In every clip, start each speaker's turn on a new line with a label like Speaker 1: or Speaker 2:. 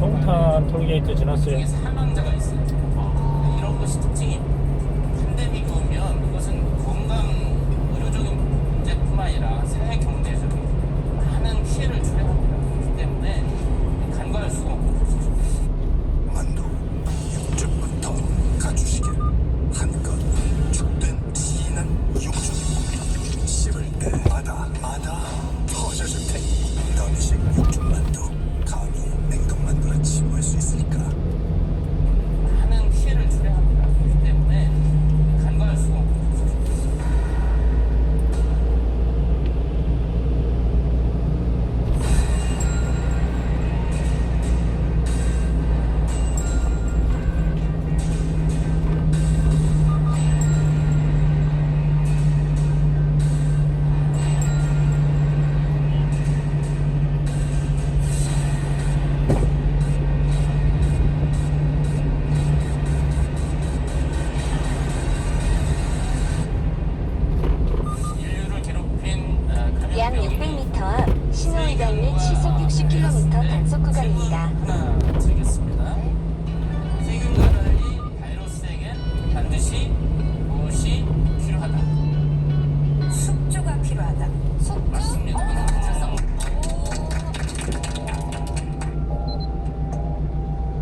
Speaker 1: 송탄 톨게이트 지났어요.
Speaker 2: 중에 사망자가 있어요. 이런 것이 특징이 팬데믹이 오면 그것은 건강 의료적인 문제뿐만 아니라 사회 경제적인 많은 피해를 초래합니다. 그렇기 때문에 간과할 수가 없는 것이죠.
Speaker 3: 만두 육즙부터 가주시길 한껏 축된 진한 육즙 씹을 때마다 터져줄 테니 넌식 육즙만두 감히 냉동만두라 칭호할 수 있으니까
Speaker 2: 많은 피해를 초래합니다. 그렇기 때문에 간과할 수가 없는 것이죠. 인류를 괴롭힌
Speaker 4: 약
Speaker 2: 감염병이
Speaker 4: 600m 앞 신호위반 및 시속 60km 단속 구간입니다.
Speaker 2: 하나 드리겠습니다. 세균과 달리 바이러스에겐 반드시 무엇이 필요하다.
Speaker 5: 숙주가 필요하다.
Speaker 2: 맞습니다.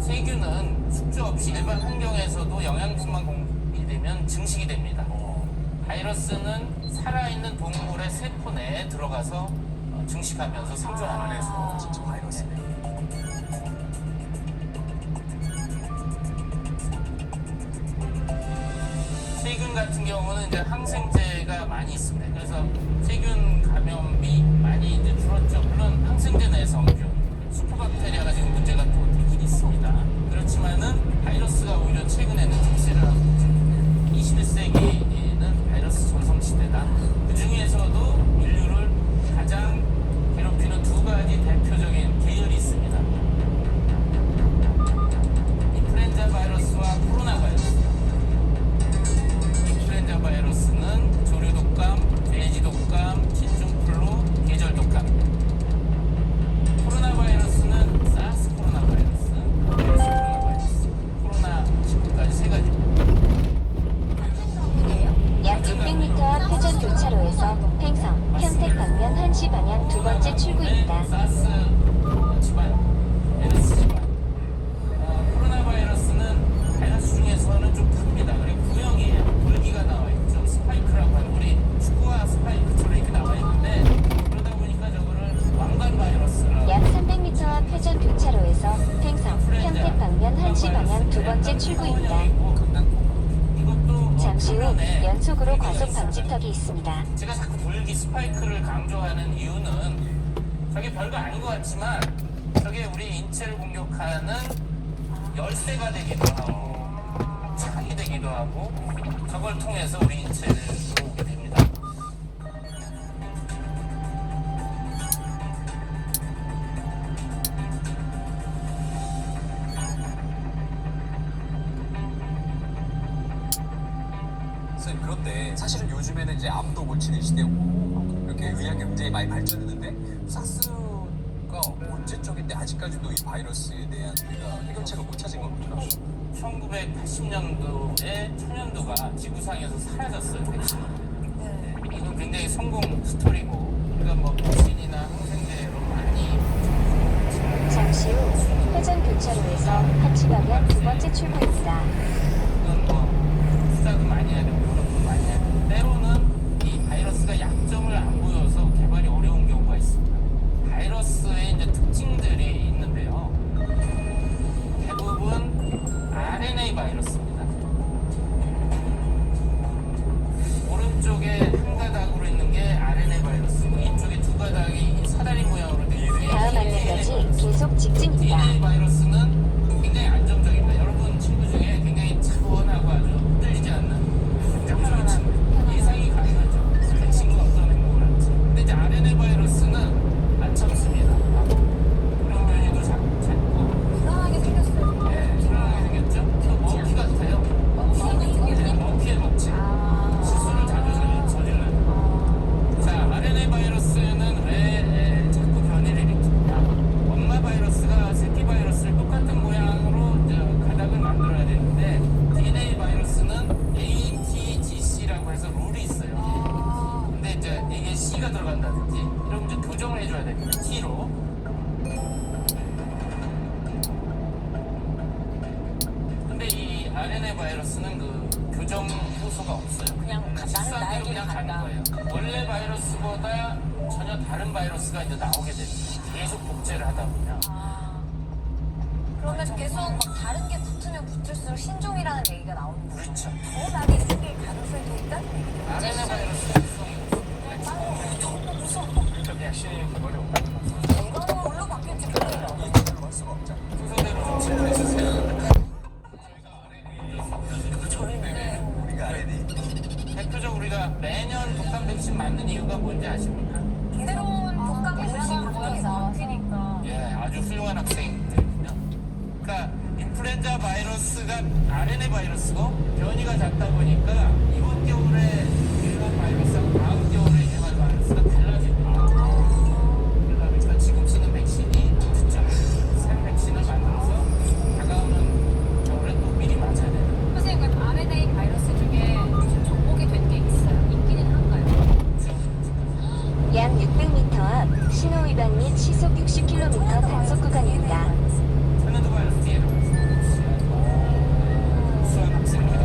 Speaker 2: 세균은 숙주 없이 일반 환경에서도 영양분만 공급되면 증식이 됩니다. 바이러스는 살아있는 동물의 세포 내에 들어가서 증식하면서 생존하는 해서 진짜 바이러스네요. 세균 같은 경우는 이제 항생제가 많이 있습니다. 그래서 세균 감염이 많이 이제 줄었죠. 물론 항생제 내 성균, 슈퍼박테리아가 지금 문제가 또 되긴 있습니다. 그렇지만은 바이러스가 오히려 최근에는 특세를 하고 있죠. 21세기는 바이러스 전성 시대다. 그 중에서도 인류를 가장 괴롭히는 두 가지 대표적인 계열이 있습니다. 인플루엔자 바이러스와 코로나 바이러스. 인플루엔자 바이러스는 조류 독감, 돼지 독감, 진중플루, 계절 독감. 코로나 바이러스는 사스 코로나 바이러스, 메르스 코로나 바이러스, 코로나 19까지 세 가지입니다.
Speaker 4: 약 600m 앞 회전 교차로에서 팽성, 평택 방면 1시 방향 두 번째 출구입니다.
Speaker 2: 사스 집안, 메르스 집안. 코로나 바이러스는 바이러스 중에서는 좀 큽니다. 그리고 구형이에요. 불기가 나와 있죠. 스파이크라고 하는 우리 축구와 스파이크처럼 이렇게 나와 있는데 그러다 보니까 저거를 왕관 바이러스라고.
Speaker 4: 약 300m 앞 회전 교차로에서 팽성, 평택 방면 1시 방향 두 번째 출구입니다.
Speaker 2: 이것도
Speaker 4: 잠시 후 연속으로 과속 방지턱이 있습니다.
Speaker 2: 제가 자꾸 불기 스파이크를 강조하는 이유는 저게 별거 아닌 것 같지만 저게 우리 인체를 공격하는 열쇠가 되기도 하고 창이 되기도 하고 저걸 통해서 우리 인체를 들어오게 됩니다.
Speaker 6: 선생님, 그런데 사실은 요즘에는 이제 암도 고치는 시대고 이렇게 의학이 굉장히 많이 발전했는데 사스가 언제적인데 아직까지도 이 바이러스에 대한 우리가 해결책을 못 찾은 겁니까?
Speaker 2: 1980년도에 천연두가 지구상에서 사라졌어요. 백신이. 이건 굉장히 성공 스토리고 우리가 뭐 백신이나 항생제로 많이
Speaker 4: 잠시 후 회전 교차로에서 1시 방향 두 번째 출구입니다.
Speaker 2: 이건 뭐 투자도 많이 해야 되고 노력도 많이 해야 되고 때로는 이 바이러스가 약점을 안 보여서 개발이 어려운 경우가 있습니다. 바이러스의 이제 특징들이 있는데요. 대부분 RNA 바이러스입니다. 오른쪽에 한 가닥으로 있는 게 RNA 바이러스고 이쪽에 두 가닥이 사다리 모양으로 되어 있는 게
Speaker 4: 다음 안내까지 계속 직진입니다.
Speaker 2: DNA 바이러스는 굉장히 안정적입니다. 여러분 친구 중에 굉장히 차분하고 아주 흔들리지 않는 안정적인 친구. 예상이 가능하죠. 그 친구가 어떤 행동을 할지. 근데 이제 RNA 바이러스는 안 참습니다. 돌연변이도 작고
Speaker 5: 이상하게 생겼어요.
Speaker 2: 네, 불안하게 생겼죠? 또 머피 같아요. 네, 머피에 먹지. 실수를 자주 저질러요. 자, RNA 바이러스는 왜 자꾸 변이를 일으키냐? 엄마 바이러스가 새끼 바이러스를 또 RNA 바이러스는 그 교정 효소가 없어요.
Speaker 5: 그냥 나는
Speaker 2: 식사대로
Speaker 5: 나의 길을
Speaker 2: 그냥 가는
Speaker 5: 간다.
Speaker 2: 거예요. 원래 바이러스보다 전혀 다른 바이러스가 이제 나오게 됩니다. 계속 복제를 하다 보면.
Speaker 5: 그러면 계속 막 다른 게 붙으면 붙을수록 신종이라는 얘기가 나오는 거죠.
Speaker 2: 그렇죠.
Speaker 5: 더 많이 생길 가능성이 더 있다는 얘기죠.
Speaker 2: RNA 바이러스 특성이
Speaker 5: 너무 무서워.
Speaker 1: 그러니까 백신이 그거를
Speaker 5: 이거는 뭘로 바뀔지 몰라요.
Speaker 6: 이걸로 할 수가 없잖아.
Speaker 2: 순서대로 좀 질문해 주세요.
Speaker 6: 우리가 RNA.
Speaker 2: 대표적으로 우리가 매년 독감 백신 맞는 이유가 뭔지 아십니까?
Speaker 5: 새로운 독감 백신이 바뀌어서 그러니까.
Speaker 2: 예, 아주 훌륭한 학생들이군요. 그러니까 인플루엔자 바이러스가 RNA 바이러스고 변이가 잦다 보니까 이번 겨울에 유행한 바이러스하고 다음 겨울에 유행할 바이러스가 달라집니다. 그러다 보니까 지금 쓰는 백신이 특정 새 백신을 만들어서 다가오는 겨울에 또 미리 맞아야 되는
Speaker 5: 선생님, 그럼 RNA 바이러스 중에 좀 접목이 된 게 있어요? 있기는 한가요?
Speaker 4: 약 600m 앞 신호 위반 및 시속 60km 단속 구간입니다.
Speaker 2: 천연두 바이러스 뒤에로 수한 학생입니다.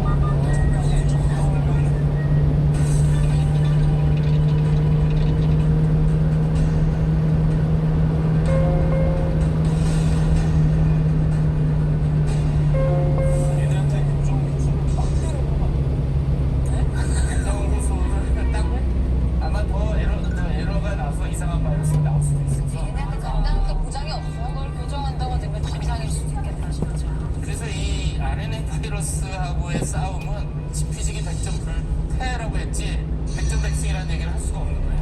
Speaker 1: 얘네한테 교정
Speaker 2: 교정 효소를 했다고 아마 더 에러가 나서 이상한 바이러스가 나올 수도 있어서
Speaker 5: 얘네한테 감당 그 보장이 없어. 그걸 교정한다고 되면 더 이상일 수도 있겠다 싶죠.
Speaker 2: 그래서 이 RNA 바이러스하고의 싸움은 지피지기 100점 불패라고 했지 100점 백승이라는 얘기를 할 수가 없는 거예요.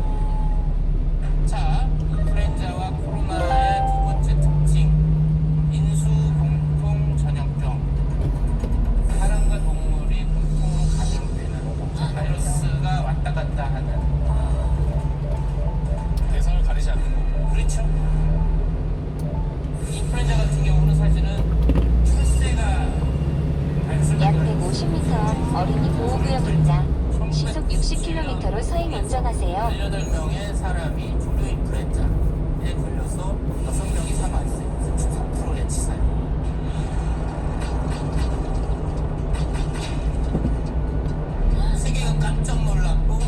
Speaker 2: 자, 인플루엔자와 코로나의 두 번째 특징 인수 공통 전염병 사람과 동물이 공통으로 감염되는 바이러스가 왔다 갔다 하는
Speaker 1: 대상을 가리지 않는 거고.
Speaker 2: 그렇죠. 인플루엔자 같은 경우는 사실은 출세가
Speaker 4: 약 150m 앞 어린이 보호구역입니다. 시속 60km로 서행 운전하세요.
Speaker 2: 18명의 사람이 조류 인플루엔자에 걸려서 6명이 사망했어요. 13%의 치사율. 세계가 깜짝 놀랐고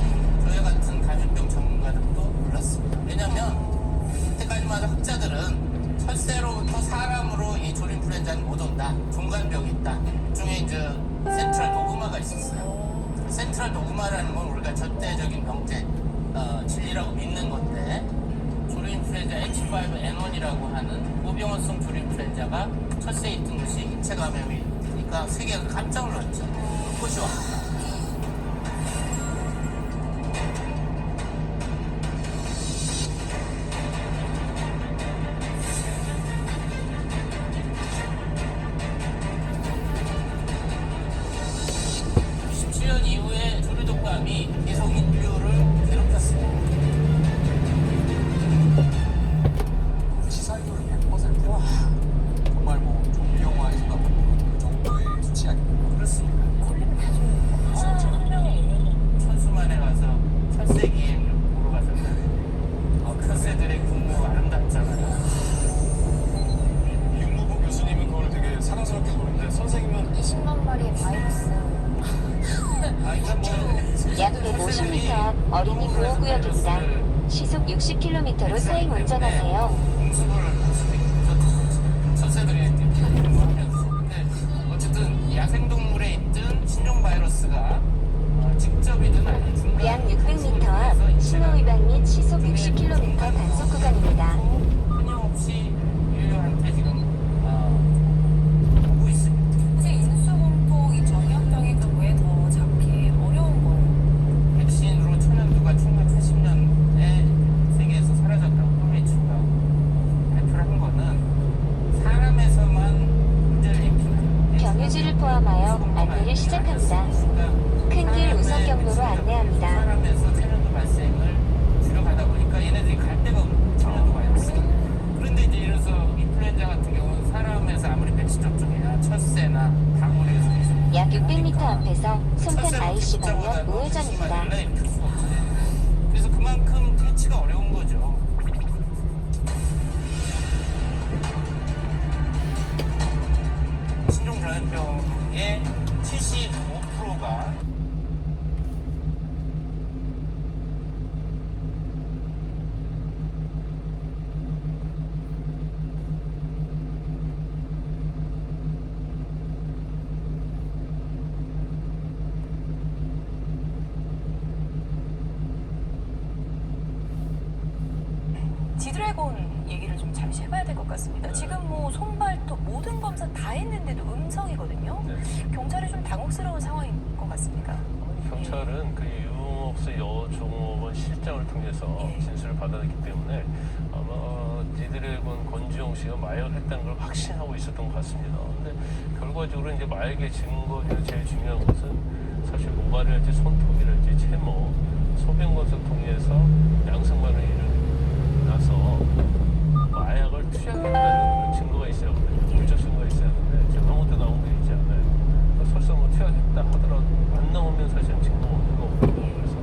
Speaker 2: 저희 같은 감염병 전문가들도 놀랐습니다. 왜냐하면 이때까지만 해도 학자들은 철새로부터 사람으로 이 조류 인플루엔자는 못 온다. 종간벽이 있다. 중에 이제 센트럴 도그마가 있었어요. 센트럴 도그마라는 건 우리가 절대적인 병제 진리라고 믿는 건데 조류 인플루엔자 H5N1이라고 하는 무병원성 조류 인플루엔자가 철새에 있던 것이 인체 감염이 되니까 세계가 깜짝 놀랐죠. 그것이 왔다. 년 이후에 조류 독감이 계속 인류를 괴롭혔습니다.
Speaker 6: 치사율 100%와 정말 뭐 좀비 영화에서 나오는 그 정도의 수치 아닙니까?
Speaker 2: 그렇습니다.
Speaker 5: 걸리면 다 죽는
Speaker 2: 천수만에 가서 철새기에 보러 가셨잖아요. 철새들의 군무 아름답잖아요.
Speaker 1: 육무부 교수님은 그걸 되게 사랑스럽게 보는데 선생님은
Speaker 5: 20만 마리의 바이러스.
Speaker 2: 그러니까 뭐
Speaker 4: 약 150m 앞 어린이 보호구역입니다. 시속 60km로 서행 운전하세요.
Speaker 2: 공습을 할 수도 있죠. 철새들이 근무하면서. 근데 어쨌든 야생동물에 있던 신종 바이러스가 직접이든 아니든 중간
Speaker 4: 약 600m 앞 신호 위반 및 시속 60km 단속 구간입니다.
Speaker 2: 끊임없이 인류한테 지금 오고 있습니다.
Speaker 5: 선생님, 인수공통 이 전염병이 그럼 왜 더 잡기 어려운 거예요?
Speaker 2: 백신으로 천연두가 1980년에 세계에서 사라졌다고 WHO가 발표를 한 거는 사람에서만 문제를 일으키는
Speaker 4: 경유지를 포함하여 안내를 시작합니다. 큰 길 우선 경로로 안내합니다.
Speaker 2: 사람에서 천연두 발생을 줄여가다 보니까 얘네들이 갈 데가 없는 천연두 바이러스가. 그런데 이제 예를 들어서 인플루엔자 같은 경우는 사람에서 아무리 백신 접종이나 철새나 닭으로해서
Speaker 4: 약 600m 앞에서 송편 IC 방면 우회전입니다.
Speaker 2: 그래서 그만큼 퇴치가 어려운 거죠. 신종 전염병의
Speaker 5: 얘기를 좀 잠시 해봐야 될 것 같습니다. 지금 뭐 손발톱 모든 검사 다 했는데도 음성이거든요.
Speaker 7: 네.
Speaker 5: 경찰이 좀 당혹스러운 상황인 것 같습니까?
Speaker 7: 경찰은 그 유흥업소 여종업원 실장을 통해서
Speaker 5: 예.
Speaker 7: 진술을 받아냈기 때문에 아마 니드래곤 권지용 씨가 마약을 했다는 걸 확신하고 있었던 것 같습니다. 근데 결과적으로 이제 마약의 증거 중에 제일 중요한 것은 사실 모발이랄지 손톱이랄지 채모, 소변검사 통해서 양성반응이 일어나서 마약을 투약했다는 증거가 있어야 하거든요. 물적 증거가 있어야 하는데 지금 아무것도 나온 게 있지 않아요. 설사 뭐 투약했다 하더라도 안 나오면 사실은 증거가 없는 거거든요. 그래서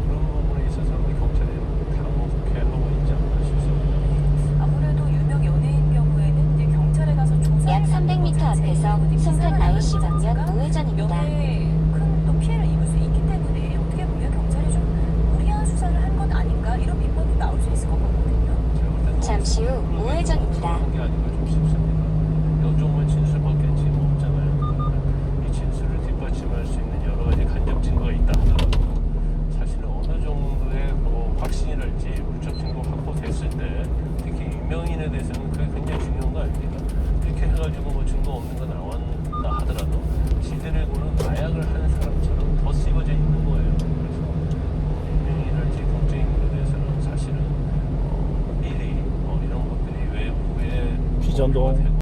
Speaker 7: 그런 부분에 있어서는 경찰이 당혹해하고 있지 않나 싶습니다.
Speaker 5: 아무래도 유명 연예인 경우에는 이제 경찰에 가서 조사를
Speaker 4: 약 300m 앞에서 송탄 IC 방면 우회전입니다.
Speaker 5: 명예에 큰 또 피해를 입을 수 있기 때문에 어떻게 보면 경찰이 좀 무리한 수사를 한 건 아닌가 이런 비판도 나올 수 있을 것 같거든요.
Speaker 7: 제가 볼 때는
Speaker 4: 잠시 후 우회전입니다.
Speaker 7: 한게 아닌가 좀 싶습니다. 여종만 진술밖에 지금 없잖아요. 이 진술을 뒷받침할 수 있는 여러 가지 간접 증거가 있다 하더라도 사실은 어느 정도의 뭐 확신이랄지 물적 증거 확보됐을 때 특히 유명인에 대해서는 그게 굉장히 중요한 거 아닙니까? 이렇게 해가지고 뭐 증거 없는 거 나왔다 하더라도 지드래곤은 마약을 하는 사람처럼 더 씌워져 있는 거예요. 그래서 유명인이랄지 경쟁인물에 대해서는 사실은 미리 이런 것들이 외부에
Speaker 8: 비전도
Speaker 7: 되고